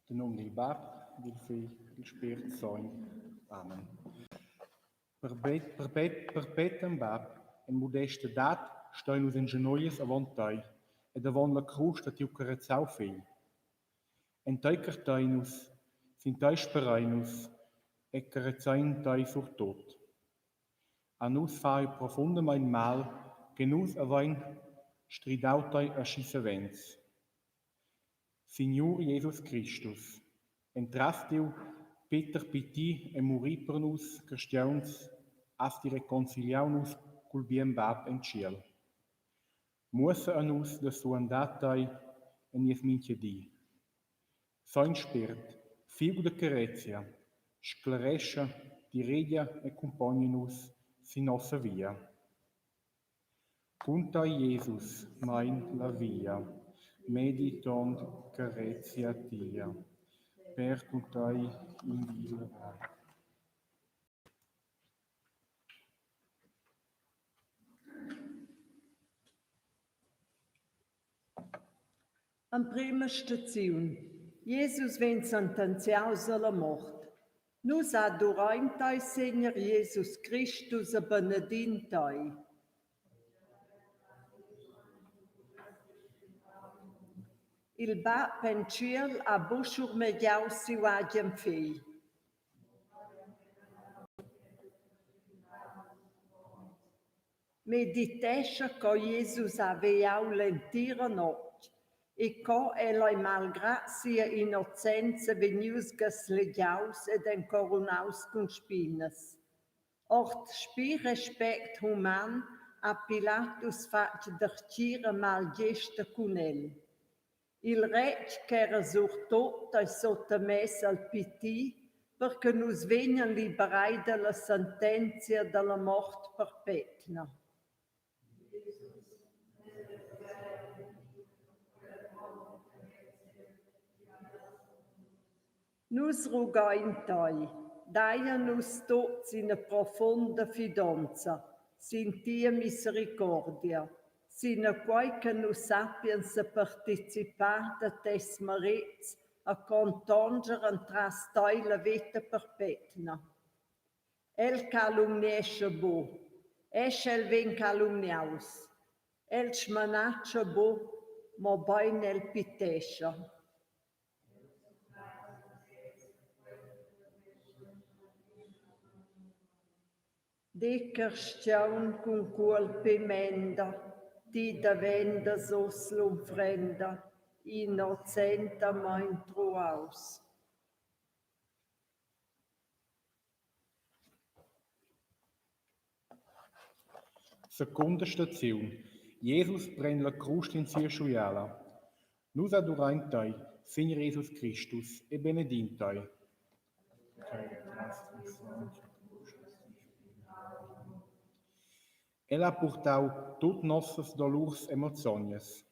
In nome del Bab, del Figlio e del Spirito Santo. Amen. Perpetuem Bab, in modesta dat, stoi nos in genolhas avant tei, e davant la cruz da tiu carezzau fill. En tei cartei nos, sin tei sperei nos, e carezzain tei sur tot. A nos fai profundament mal, che nos avein stridau tei a scissavens. Signor Jesus Christus, entrastiu Peter piti e morì per nus, cristians, as di reconciliau nus col bien Bab en ciel. Muossa a nus da su andatai en nies minche di. Sein spirit, figlio de Carezia, sclarescia, diredia e compagni nus si nossa via. Puntai Jesus, mein la via, meditant Carezia tia, per puntai in vila. An prima stazione, Jesus vien sentenziaus alla mort. Nus adoraintai, Signor Jesus Christus, e benedintai. Il Bab en ciel a buschur mediau si wagiem fei. Meditescha co Jesus aveiau l'entira noc, e co elai malgrà sia innocenza venius gaslegiaus ed encoronaus con spinas. Ort spi respect human a Pilatus fac dercira mal gesta cun el. Il reg ch'era sur tot e sottomès al PT perché nus vegnan liberai dalla sentenzia della mort perpetua. Nus rugaintai, daia-nus tots in profonda fidanza, sin tia misericordia, sina quai che nus sapiens a participar da tes merits a contonger entras tai la vita perpetua. El calumniesce bo, el ven calumniaus, el schmanaccia bo, mo bain el pitescia. De carstiaun cun colpimenda, ti da venda sos l'umfrenda, innocenta mein truaus. Seconda stazione. Jesus prende la croce in sia sciuiala. Nus adoraintai, Signor Jesus Christus, e benedintai. El ha portau tot nossas dolors emozionias.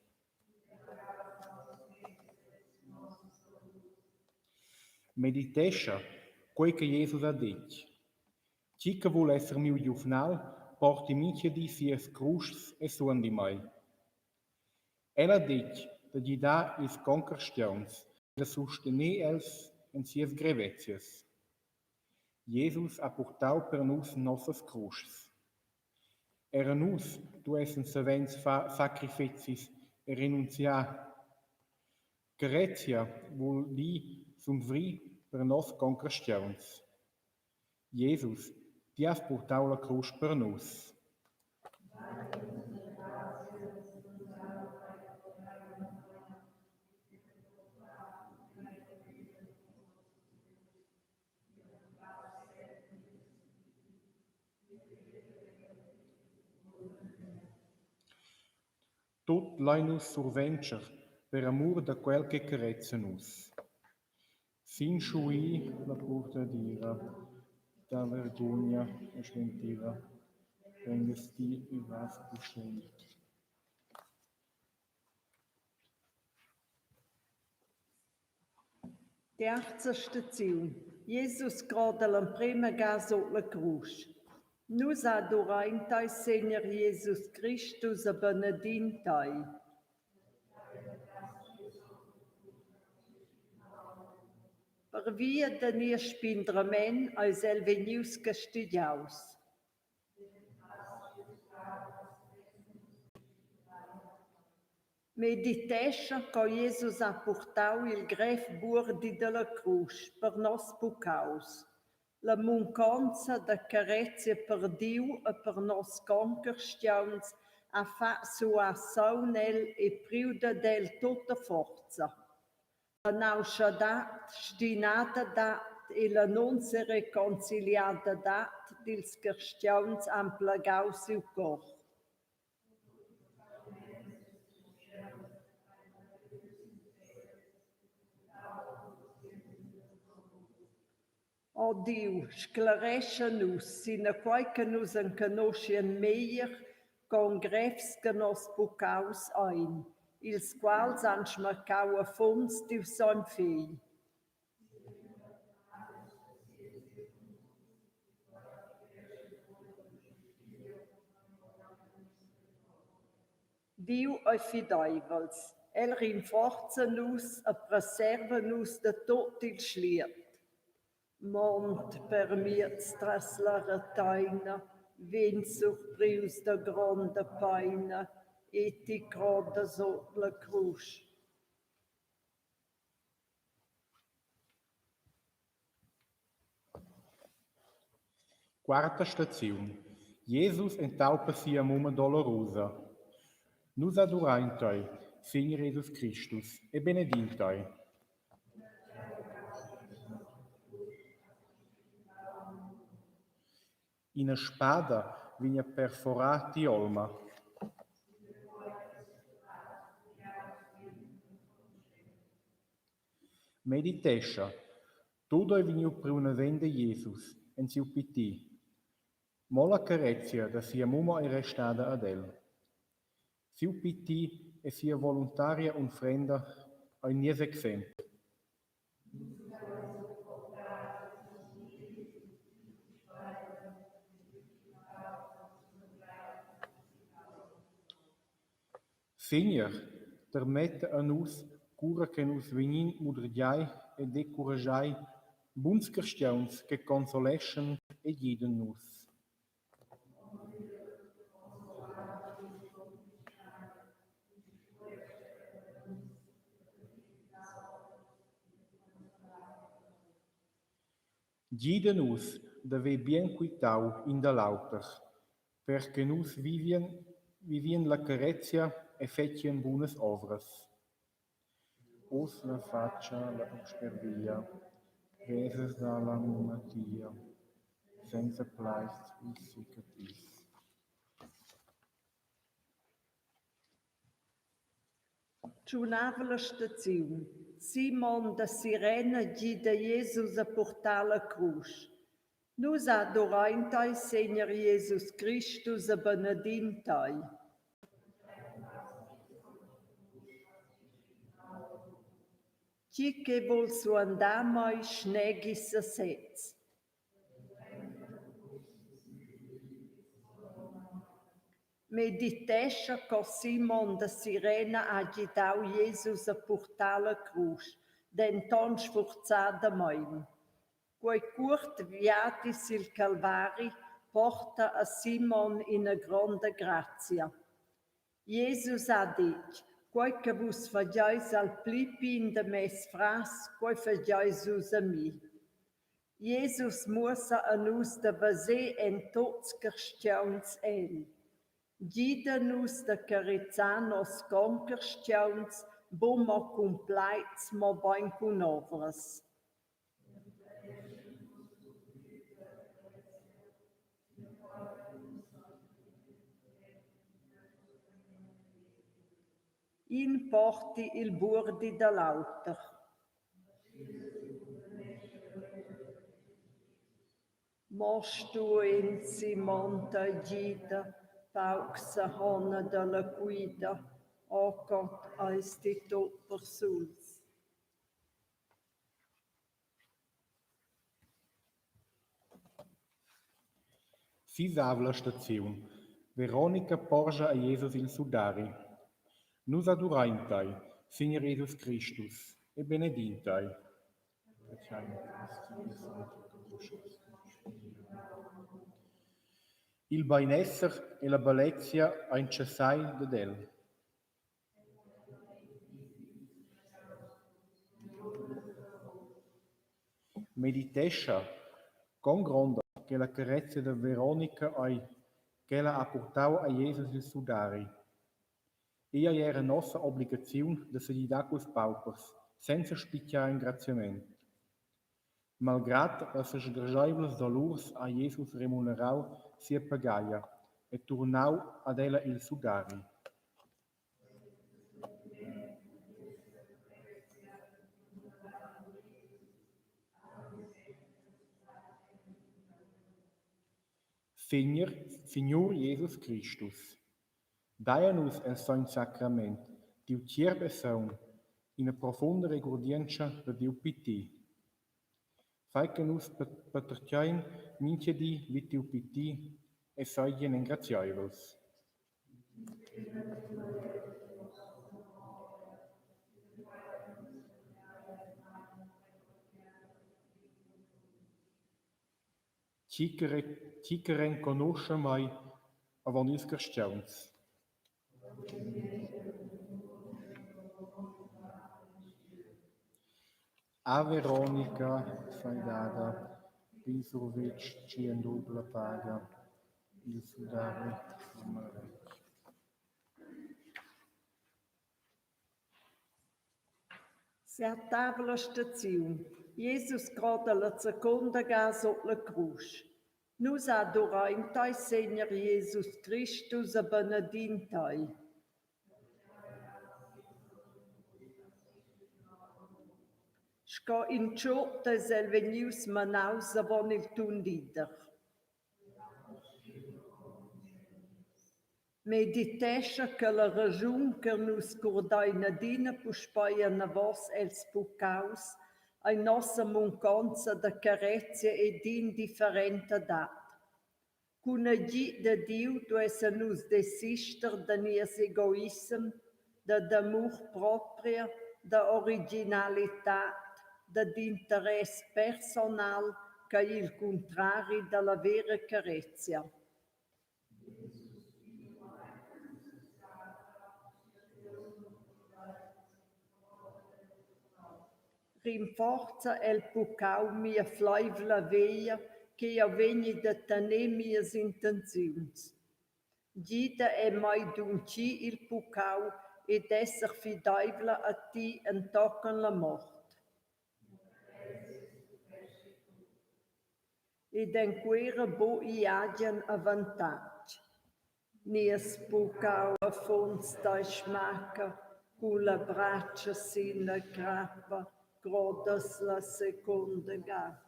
Meditescha quei che Jesus ha detto. Chi che vuol essere mio giuvenal, porti minchia di sies cruscs e suon di mai. El ha detto da gli dà is concristians, da sostenere els in sies grevetias. Jesus ha portau per nus nossas cruscs. Era nus, tu essen savents fa sacrificis e rinunciar. Carezia vuol di sumvri per nos concristians. Jesus, ti has portau la cruz per nus. Tot lai nus survencer per amor da quel che carezza nus. Sin sciui la porta d'ira, da vergogna e sventira, prendesti il vas puscent. Terza stazione. Jesus grada l'emprema gaso la cruz. Nus adoraintai, Signor Jesus Christus, e benedintai. per via de nia spindramen eis el vegnius castigliaus. Meditescha co Jesus ha portau il gref burdi de la cruz per nos pucaus. La munconza da carezia per Diu e per nos concherstiauns ha fa sua saunel e priuda del tutta forza. La nauscia dat, stinata dat e la non se reconciliata dat dils cristiauns han plagau siu cor. O Diu, sclarescha-nus, sina quai que nus en conoscien meier, con grefs que nos pucaus ein, ils quals han schmarcau a fons diu son fill. Diu ei fideivels, el rinforza-nus e preserva-nus de tot il schliert. Mont per miez tras la retaina, vin surprius de gronda paina, et ti croda sot la cruz. Quarta stazione. Jesus entaupa sia mumma dolorosa. Nus aduraintoi, Signor Jesus Christus, e benedintoi. Ina spada vigna perforati olma. Meditescha, todo è vegniu per una vende Jesus, en siu piti. Mola carezia da sia mumma è restata ad el. Siu piti e sia volontaria unfrenda ai nies exemp. Signor, permette a nus cura che nus venin mudrgiai e decoragiai buns cristians che consoleschen e giden nus. Giden nus deve bien quitau in da lauter, perché nus vivien la carezia e fecien buonas ovras. Os la faccia la uspervia, reses dalla matia, senza plais significatis. Giunava la stazione. Simon da Sirena gida Jesus a portar la cruz. Nus adoraintai, Signor Jesus Christus, a benedintai. Chi che vol su andamai schneghi se setz. Meditescha co Simon da Sirena agitau Jesus a portar la cruz, denton sforzada mein. Quei curt viatis il Calvari porta a Simon in a grande grazia. Jesus ha dit, quei che vos fagiais al plipi in de mes fras, quei fagiais us a mi. Jesus musa a nus de vase en tots cristians el. Gida-nus de carizzar nos concristiauns, bo mo complaits, mo bain cun ovras. In porti il burdi da lauter. Mostu in Simonta gida, pauxa hona dalla guida, o cot aisti tot per suls. Si la stazione. Veronica porge a Jesus il sudari. Nus aduraintai, Signor Jesus Christus, e benedintai. Il bainesser e la bellezia a incessai de del. Meditescha con gronda che la carezia de Veronica ai che la ha portau a Jesus il sudari. Ia era nossa obligazione de se dar quels paupers, senza spicciare ingraziament. Malgrat las sgregeivlas dolurs a Jesus remunerau sia pagaia e turnau ad ella il sudari. Signor Jesus Christus, dai-nos el Saint Sacrament, Diu cierbe saun, in a profunda regordienza de Diu piti. Fai che nus patertjain minche di vit Diu piti e soigien ingraziaivels. Ciceren conosce mai avon ils carstgauns. A Veronica, fai dada, Pinsurvic, ci en dubla paga, il sudare, Se a tavola stazione, Jesus croda la seconda ga sotto la cruz. Nus adoraintai, Signor Jesus Christus, a benedintai. Sco in ciò des el venius manaus avon il tundider. Meditescha che la ragiun che nus cordai nadina puspaia na vos els pucaus ai nossa munconza da carezia e d'indifferente dat. Cun agi de Diu tu essa nus desister da nies egoism, da d'amor propria, da originalitat, da d'interess personal, che il contrari dalla vera carezia. Rinforza el pucau mia flaivla veia che io vegni da tenere mias intenzions. Gida è mai dunci il pucau ed esser fidaivla a ti en tocan la mort. Ed en quera bo iagian avantage. Nies pucau a fons da schmacca, cu la braccia sin la grappa, grodas la seconda ga.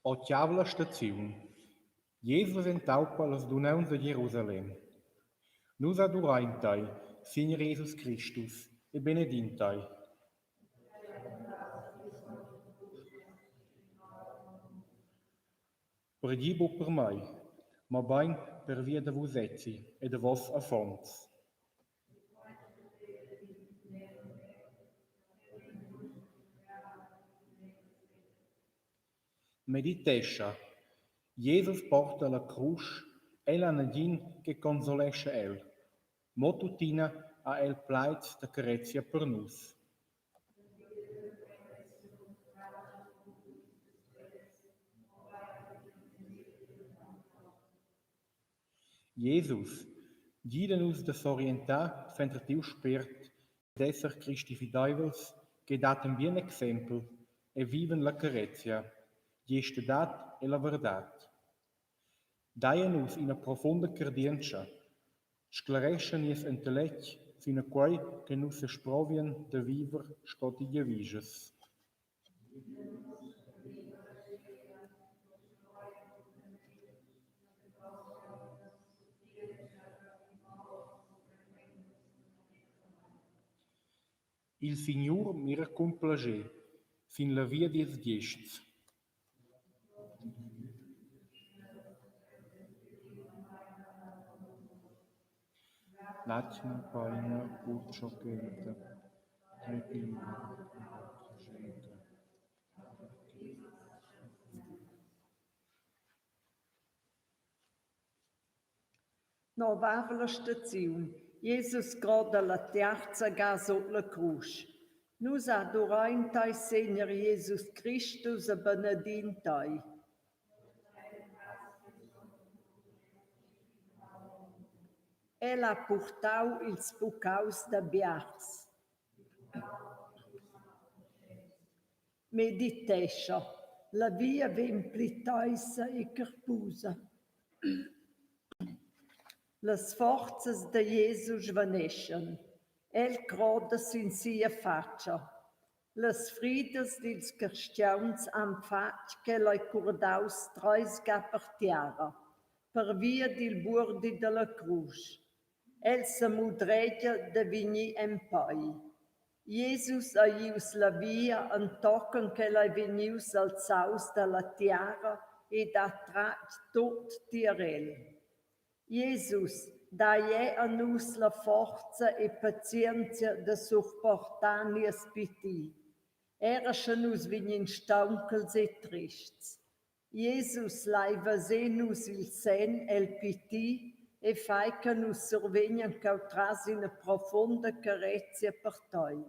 O chiavla staziun. Jesus entaupa las dunauns de Jerusalem. Nus adoraintai, Signor Jesus Christus, e benedintai. Predibo per mai, ma bain per via de vos etzi e de vos affons. Meditescha, Jesus porta la cruz e la nadin che consolesce el. Motutina a el plaids de carezia per nus. Jesus, guida-nos de s'orientar sempre tiu spert d'esser Christi fidaivels che daten bien exempel e viven la carezia, gestedat e la verdat. Daia-nos ina profunda cardienza, sclarescha nies intellect fina quai che nus se sprovien de viver scotiglia viges. Il Signor mira complager, fin la via dies diests. Latina, Paina, Uccio, Gelta, Trepina, Gente. Nova stazione. Jesus grada la terza ga sotto cruz. Nus adorantai Signor Jesus Christus e benedintai. Ela ha portau ils bucaus da biars. Meditescia, la via vemplitaisa e carpusa. Les forzas de Jesus vaneschen. El croda sin sia faccia. Les frides dils cristians am fac che lai curdaus treis gapertiara, per via dil burdi de la cruz. El se mudregia de vini en pai. Jesus aius la via en toquen che lai venius alzaus de la tiara ed attrat tot tirel. Jesus, dai a nus la forza e pazienza de supportar nies piti. Era che nus vignin stauncels e trists. Jesus laiva se nus il sen el piti e fai che nus survegnan cautras in profonda carezia per toi.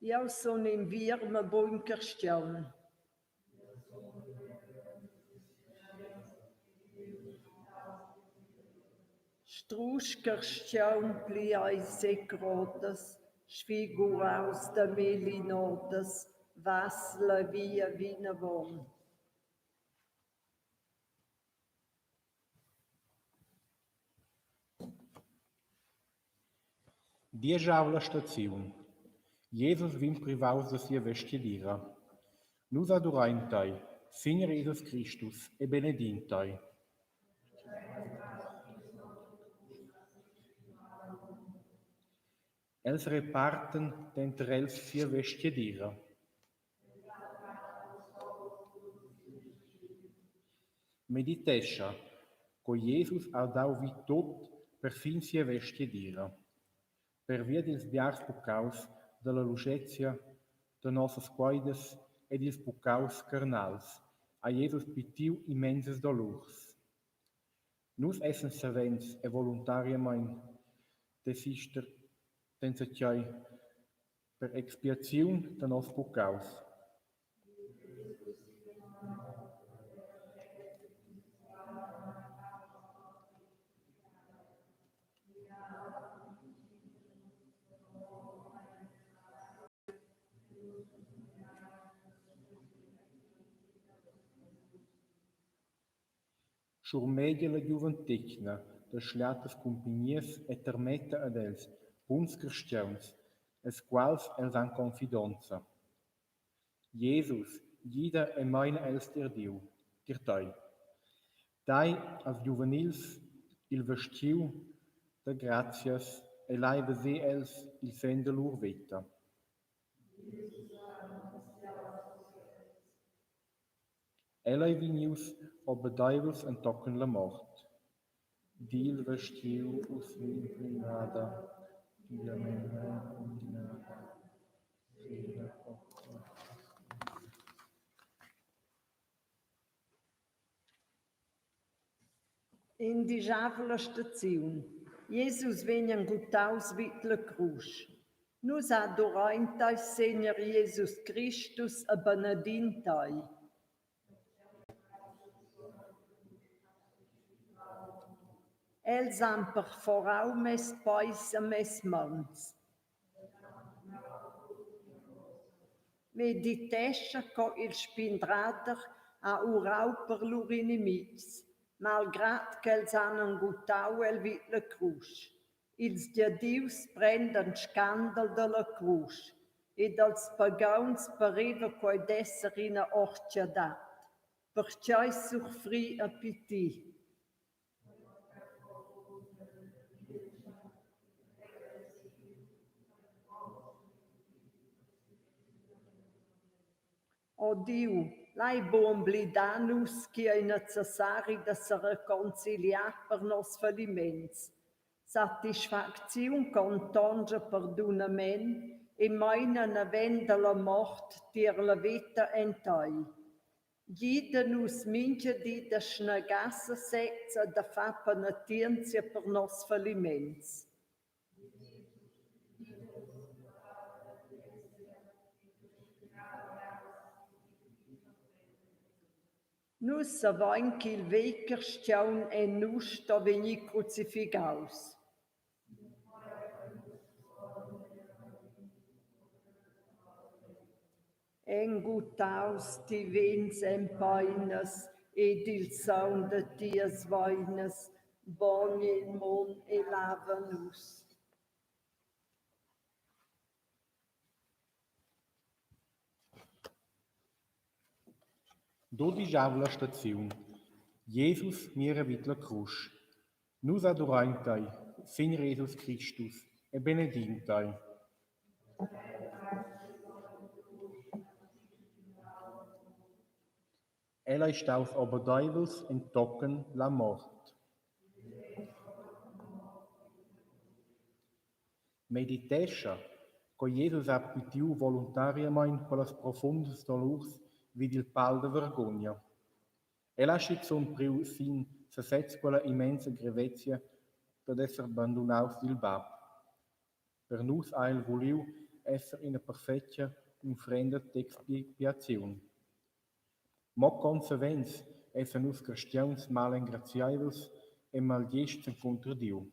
Eu sono in virma buon cristian. Strus cristian pliai secrotas, sfiguraus da melinotas, vas la via vinavon. Dieschavla staziun. Jesus vim privaus de sia vestidira. Nus adoraintai, Signor Jesus Christus, e benedintai. Els reparten d'entre els sia vestidira. Meditescia, co Jesus ha dau vi tot per fin sia vestidira. Per via dils biars bucaus de la luschezia de nossas quaidas e dils bucaus carnals, a Jesus pitiu immenses dolors. Nus essen servents e voluntariamain desister tenzatjai per expiaziun de nos bucaus. Schurmegia la giuventetna, da schliatas cumpignies e termetta ad els, buns cristians, es quals els han confidonza. Jesus, gida e meina els dir Diu, dir tai. Dai als juvenils il vestiu de gratias e lai vese els il sen de lur veta. Elai vinius obedaivus en tocken la mort. Dil vestiu us privada, dila mena combinada, fila occo. In die Javela staziun. Jesus vegnan gutaus vit la cruz. Nus adoraintai Signor Jesus Christus e benedintai. Els han perforau mes pais e mes mans. Meditescia co il spindrader ha urau per lur inimics, malgrat qu'els han gutau el vit la cruz. Ils giadius prendan scandal de la cruz, ed als pagauns pareva quai d'esser ina orciadat, perciò soffrì a piti. O Dio, lai buon blidanus che è necessari da se reconciliar per nos falliments. Satisfacziun contonge perdonament e meine naven de la mort dir la vita en toi. Guida-nos mincha di da schnagasse setza da fa penitenzia per nos falliments. Nus savain qu'il veker stiaun en nus da veni crucificaus. Engutaus divins empainas, ed il saun de tias vainas, bon il mon e lavanus. Dodicavla staziun. Jesus mira vid la crus. Nus adorain tai, Signor Jesus Christus, e benedin tai. Ella ist aus Oberdeuvels enttocken la mort. Meditescha, co Jesus appitiu voluntariamente per las profundas dolors vid il pal de vergogna. Ella schit son priu sin se setz quella immensa grevezia per esser abbandonaus dil bab. Per nus ha il voliu esser in a perfeccia unfrenda d'expiaziun. Mo consequens esser nus cristians mal ingraziaivels e malgiests contra Diu.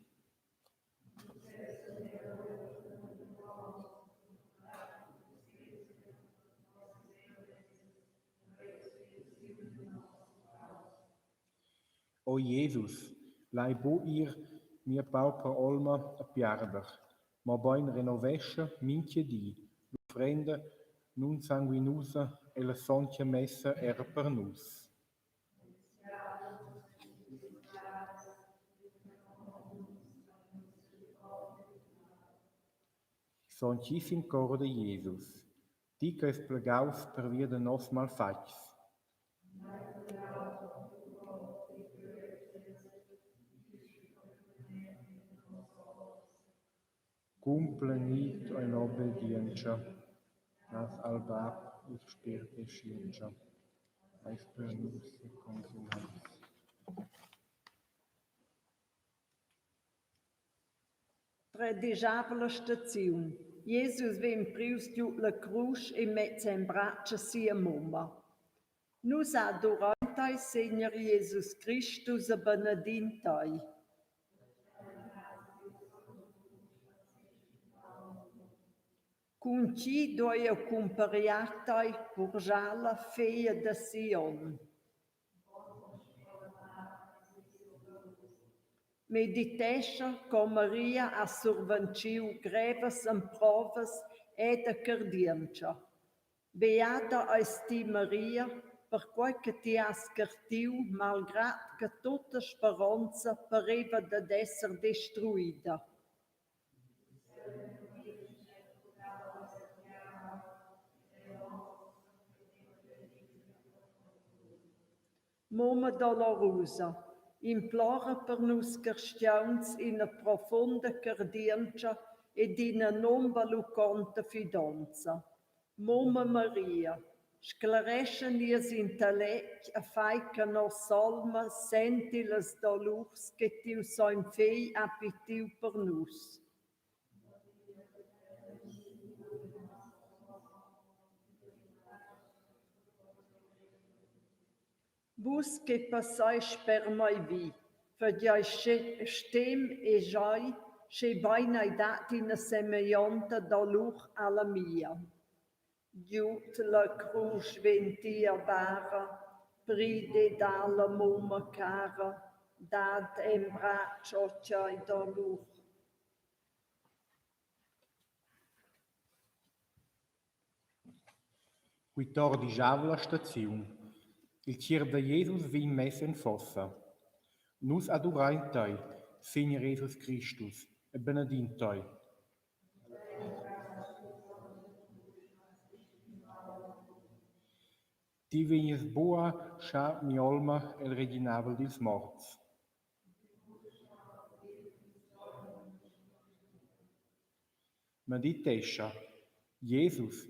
O Jesus, lai bo ir mia pauper olma a piarder, ma boin renovescha minche di, l'ufrenda nun sanguinusa e la sontia messa era per nus. Soncissim cor de Jesus, ti que es plegaus per via de nos malfatgs. Cumplenit in obedientia, nas albab ut spirite scientia, eis per nus et consumans. Tredicavla staziun. Jesus vem prius giù la crus e mezza in braccia sia mumma. Nus adorantai, Signor Jesus Christus, e benedintai. Cun ci doia cumpariatai purgiala feia de Sion. Meditescha com Maria a survenciu greves and provas ed a cardientia. Beata eis ti Maria, per quai che ti has cartiu, malgrat che tutta speranza pareva d'ed esser destruida. Moma dolorosa, implora per nus cristians in a profonda cardientia ed in a non valuconta fidanza. Moma Maria, sclaresce nies intellect a fai che nos alma senti les dolors che tiu soin fei apitiu per nus. Vus che passais per mai vi, fadiai stem e giai, che bainai dat in semeianta dolor alla mia. Giut la cruz ventia bara, pride dalla moma cara, dat em braccio c'hai dolor. Quattordicavla staziun. Il cier de Jesus vin messa in fossa. Nus adorain tai, Signor Jesus Christus, e benedin tai. ti vignes boa scha miolma el reginabel dils morts. Ma ditescha, Jesus,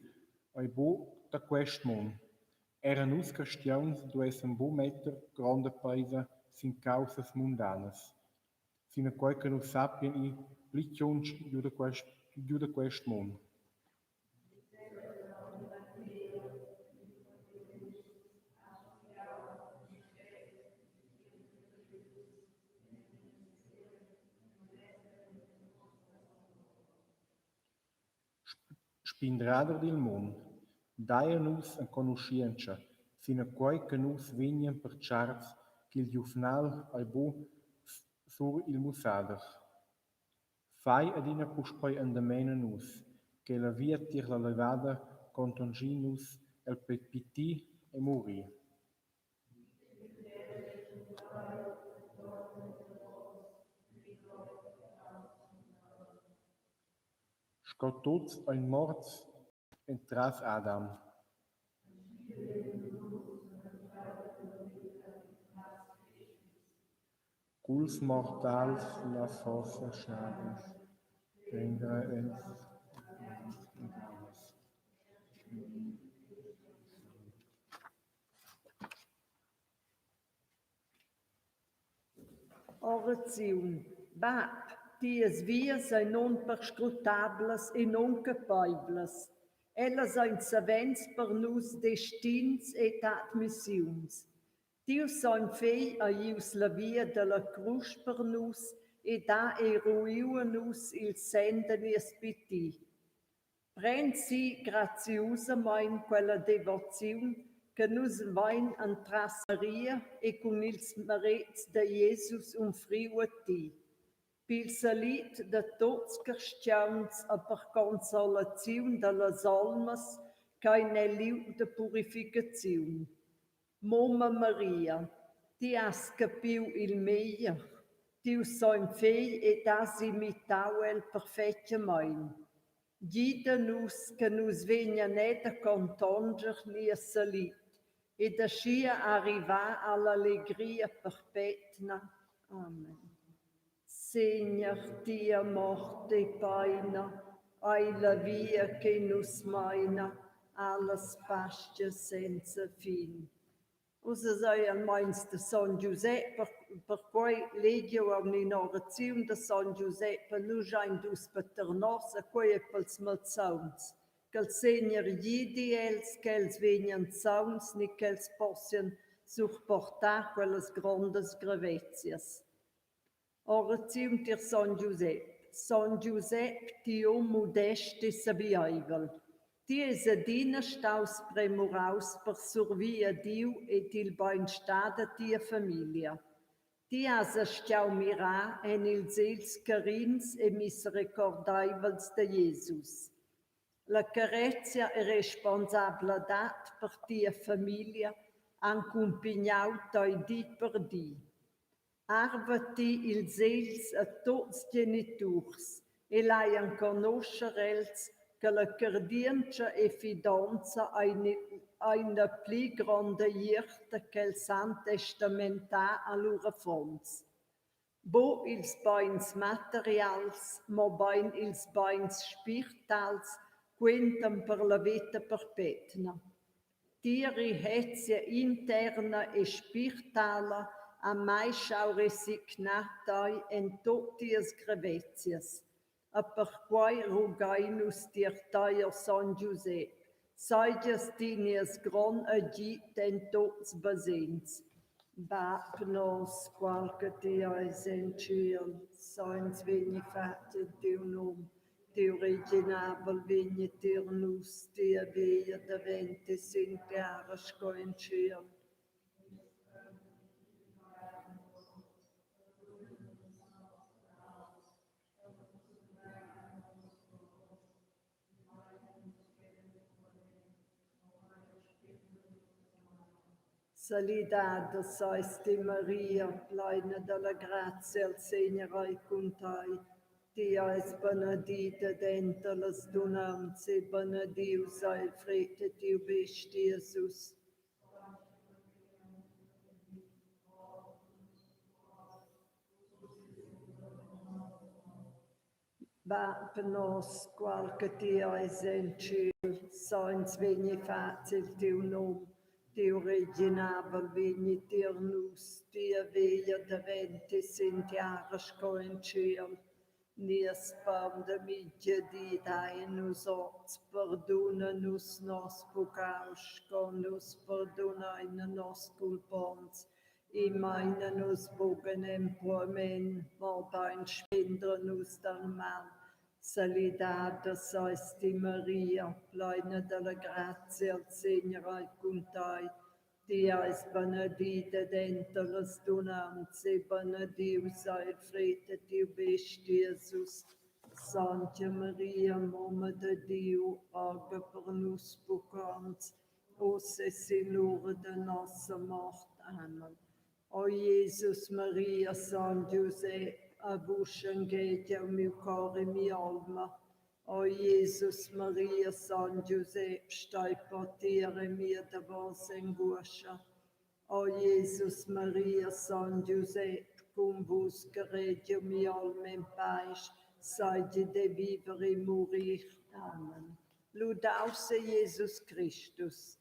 ai bo da quest mon, era nus cristians duessem bo metter grande paisa sin causas mundanas, sina quai che nus sapien i plicionch giu da quest mon. Spindrader dil mon, daia nus en conoscienza, sina quai che nus venien per charts ch'il giufnal ai bo sur il musader. Fai ad ina puspai andamena nus, che la via tir la levada contongi nus el pepiti e muri. Sco tots ein morts entras Adam. Culs mortals la fossa chaves, prendere ens Oraziun. Bab, dies vies ei non perscrutables e non capables. Ellas ein savents per nus destins et admissiuns. Dius son fei a ius la via de la cruz per nus e da eruiu a nus il sendenies piti. Pren si graziosamain quella devoziun che nus vain antras Maria e con ils merets de Jesus umfriu a ti. Pil salit de tots cristians a per consolaziun de las almas ca in liu de purificaziun. Moma Maria, ti has capiu il meglio, ti son fei e das imitau el perfectamain. Guida nus che nus vegna net a contonger ni a salit, e da scia arriva all'allegria perpetua. Amen. Signor, tia morte paina, ai la via che nus maina, alla spascia senza fin. Usa sei al meins de San Giuseppe, per cui legio un'orazione de San Giuseppe, nu schein dus paternos, a cui e pels malzauns. Che il Signor gidi els, che els vegnan zauns, ni che els possian supportar quelles grandes gravezias. Orazione dir San Giuseppe. San Giuseppe, Dio modeste sabiaivel. Ti es adina staus premuraus per survi a Dio et il beinstada tia famiglia. Ti has stau mira en ils els carins e misericordaivels de Jesus. La carezia e responsabilitat per tia famiglia han accompagnau toi di per di. Arvati ils els a tots geniturs e laian conoscer els che la cardienza e fidanza una pli grande ierte che il Sant Testamentà a loro fons. Bo ils beins materials, mo bein ils beins spirituals, quentam per la vita perpetua. Tiri hezia interna e spirituala a mai schau resignatai en totias gravezias. A per quai rugainus dir taia San Giuseppe, saidias tinias gran agit en tots basens. Bab nos qualche dia es en ciel, sans veni fate teu nom, teu reginabel veni tir nus, tia veia davente sin terra sco in ciel. Salidade sois-te Maria, pleina della grazia, il Signore è con te. Tia es benedita d'entre les donants, e benedius el fruit de teu vesti, Iesus. Va per nos qualche dia essential, sans vegni facil teu nom, teu reginabel vegni tir nus, tia veia daventi sentiaras coen ciel, nies pam de mitja di dai nus ots, perdona nus nos pucaus, con nus perdonaina nos culpons, i meine nus bogen empomen, mal bein spindre nus dal mal, Salidata soisti Maria, pleina della grazia, il Signore è con te. Tia es benedita d'entre les donants, e benedius il frete teu best Jesus. Santa Maria, Mama de Dio, roga per nus pecans, os es in l'ora de nostra mort. Amen. O Jesus Maria, San Giuseppe, a vos engage o meu cor e minha alma. O Jesus Maria, San Giuseppe, stai portare mia da vossa angoscia. O Jesus Maria, San Giuseppe, cum vos regio mia alma in paz, saide de vivere e morir. Amen. Laudaus Jesus Christus.